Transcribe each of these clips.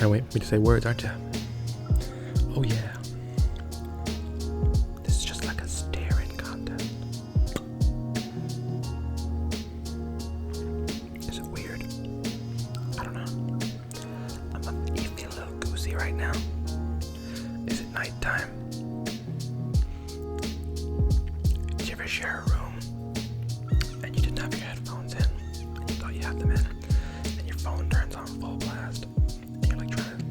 Can't wait for me to say words, aren't you? Oh yeah. This is just like a staring contest. Is it weird? I don't know. You feel a little goosey right now. Is it nighttime? Did you ever share a room and you didn't have your headphones in and you thought you had them in and your phone turns on full blast and you're like trying to,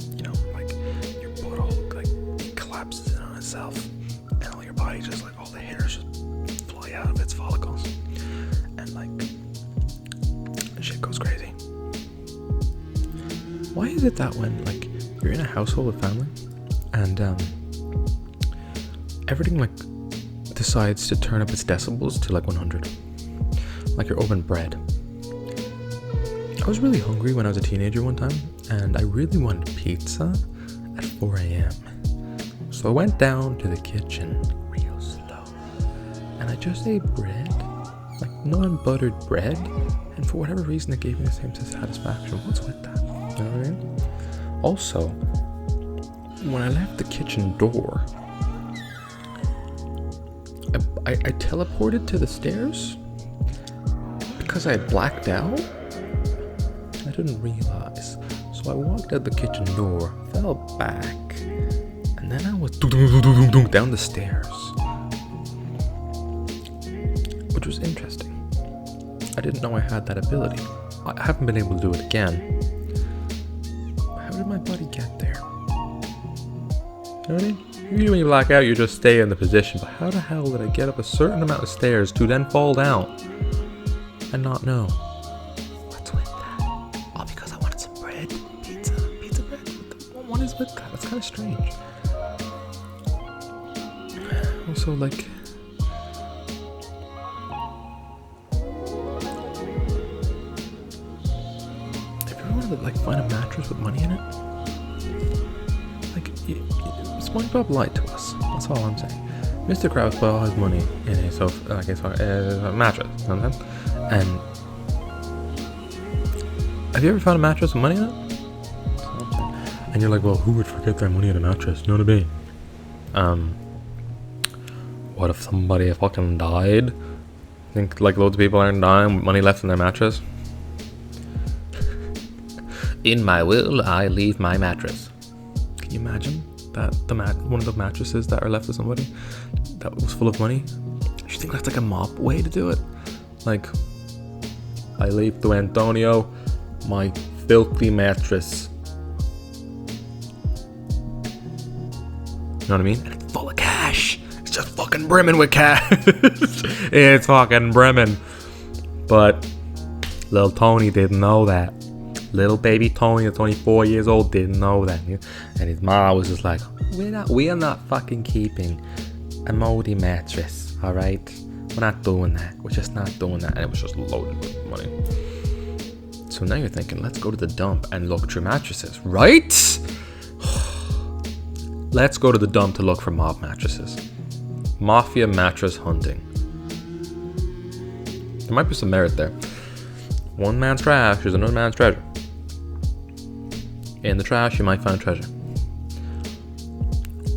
your butthole it collapses in on itself and all your body just all the hairs just fly out of its follicles and shit goes crazy. Why is it that when you're in a household with family and everything decides to turn up its decibels to 100, you're oven bread? I was really hungry when I was a teenager one time and I really wanted pizza at 4 a.m. So I went down to the kitchen real slow and I just ate bread, non-buttered bread, and for whatever reason it gave me the same satisfaction. What's with that? You know what I mean? Also, when I left the kitchen door, I teleported to the stairs because I had blacked out. I didn't realize. So I walked out the kitchen door, fell back, and then I was down the stairs. Which was interesting. I didn't know I had that ability. I haven't been able to do it again. How did my body get there? You know what I mean? Usually when you black out, you just stay in the position. But how the hell did I get up a certain amount of stairs to then fall down and not know? What's with that? All because I wanted some bread? Pizza bread? What is with that? That's kind of strange. Also, if you ever wanted to find a mattress with money in it, SpongeBob lied to us. That's all I'm saying. Mr. Krabs put all his money in a mattress. You know what I'm saying? And have you ever found a mattress with money in it? And you're like, well, who would forget their money in a mattress? You know what I mean? What if somebody fucking died? Think loads of people aren't dying with money left in their mattress? In my will, I leave my mattress. Can you imagine that one of the mattresses that are left with somebody that was full of money? Do you think that's a mob way to do it? I leave to Antonio my filthy mattress. You know what I mean? And it's full of cash. It's just fucking brimming with cash. It's fucking brimming. But little Tony didn't know that. Little baby Tony, that's only 4 years old, didn't know that. And his mom was just like, we are not fucking keeping a moldy mattress, alright? We're not doing that. We're just not doing that. And it was just loaded with money. So now you're thinking, let's go to the dump and look through mattresses, right? Let's go to the dump to look for mob mattresses. Mafia mattress hunting. There might be some merit there. One man's trash is another man's treasure. In the trash, you might find treasure.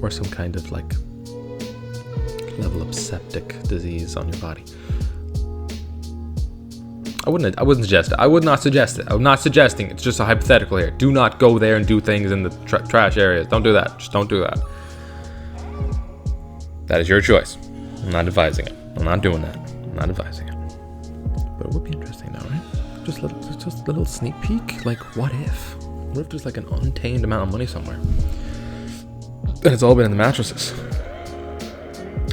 Or some kind of level of septic disease on your body. I wouldn't suggest it. I would not suggest it. I'm not suggesting. It's just a hypothetical here. Do not go there and do things in the trash areas. Don't do that. Just don't do that. That is your choice. I'm not advising it. I'm not doing that. I'm not advising it. But it would be interesting though, right? Just a little sneak peek. What if? What if there's an untamed amount of money somewhere? And it's all been in the mattresses.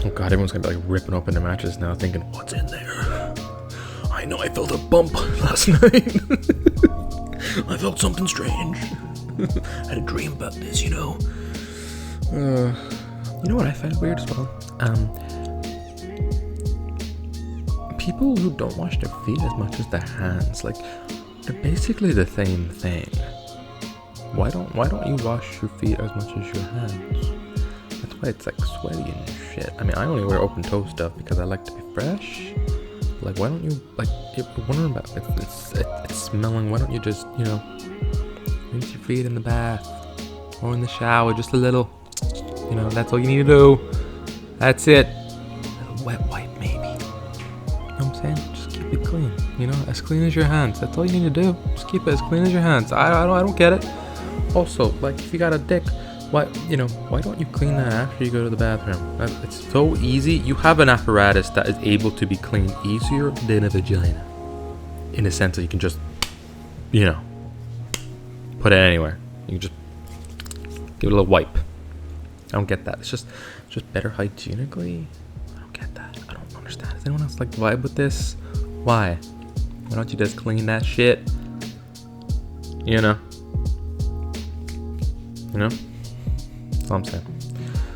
Oh god, everyone's gonna be ripping open their mattresses now thinking, what's in there? I know I felt a bump last night. I felt something strange. I had a dream about this, you know. You know what I find weird as well? People who don't wash their feet as much as their hands, they're basically the same thing. Why don't you wash your feet as much as your hands? That's why it's sweaty and shit. I mean, I only wear open toe stuff because I like to be fresh. Why don't you if you're wondering about it's smelling? Why don't you just Rinse your feet in the bath or in the shower, just a little. You know, that's all you need to do. That's it. A little wet wipe, maybe. You know what I'm saying? Just keep it clean. You know, as clean as your hands. That's all you need to do. Just keep it as clean as your hands. I don't get it. Also, like, if you got a dick, why don't you clean that after you go to the bathroom? It's so easy. You have an apparatus that is able to be cleaned easier than a vagina. In a sense that you can just, you know, put it anywhere. You can just give it a little wipe. I don't get that. It's just better hygienically. I don't get that. I don't understand. Does anyone else like vibe with this? Why? Why don't you just clean that shit? You know? You know? That's all I'm saying.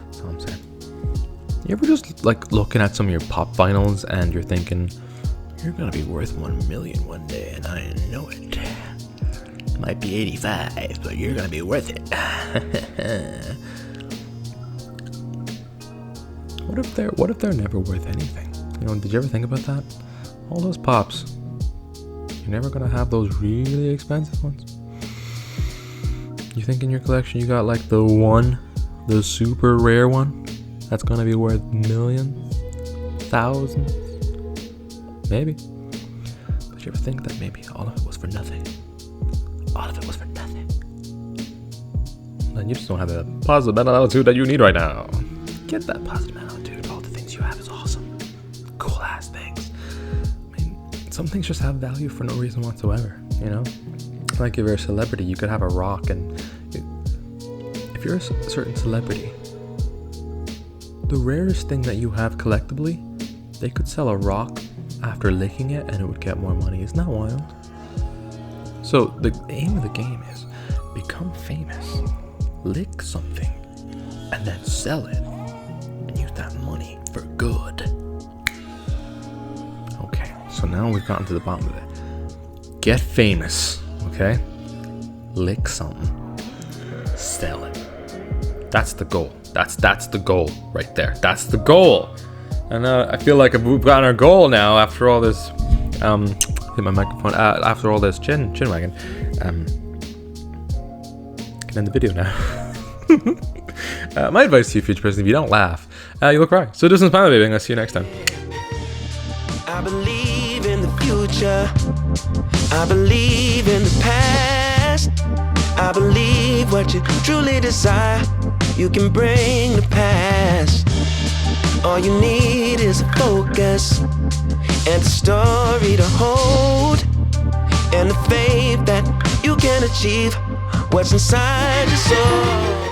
That's all I'm saying. You ever just like looking at some of your pop vinyls and you're thinking, you're gonna be worth 1 million one day, and I know it. It might be 85, but you're gonna be worth it. What if they're never worth anything? You know, did you ever think about that? All those pops, you're never gonna have those really expensive ones. You think in your collection you got like the super rare one that's gonna be worth millions, thousands, maybe. But you ever think that maybe all of it was for nothing? All of it was for nothing. Then you just don't have the positive mental attitude that you need right now. Get that positive mental attitude. All the things you have is awesome. Cool ass things. I mean, some things just have value for no reason whatsoever, you know? Like if you're a celebrity, you could have a rock, and if you're a certain celebrity, the rarest thing that you have collectively, they could sell a rock after licking it and it would get more money. Isn't that wild? So the aim of the game is become famous, lick something, and then sell it and use that money for good. Okay, so now we've gotten to the bottom of it. Get famous, okay? Lick something, sell it. That's the goal. That's the goal right there. That's the goal. And I feel like we've gotten our goal now after all this. Hit my microphone. After all this chin wagging. Can end the video now. My advice to you, future person: if you don't laugh, you'll cry. So do some smile, baby. I'll see you next time. I believe in the future. I believe in the past. I believe what you truly desire, you can bring to pass. All you need is a focus and a story to hold, and the faith that you can achieve what's inside your soul.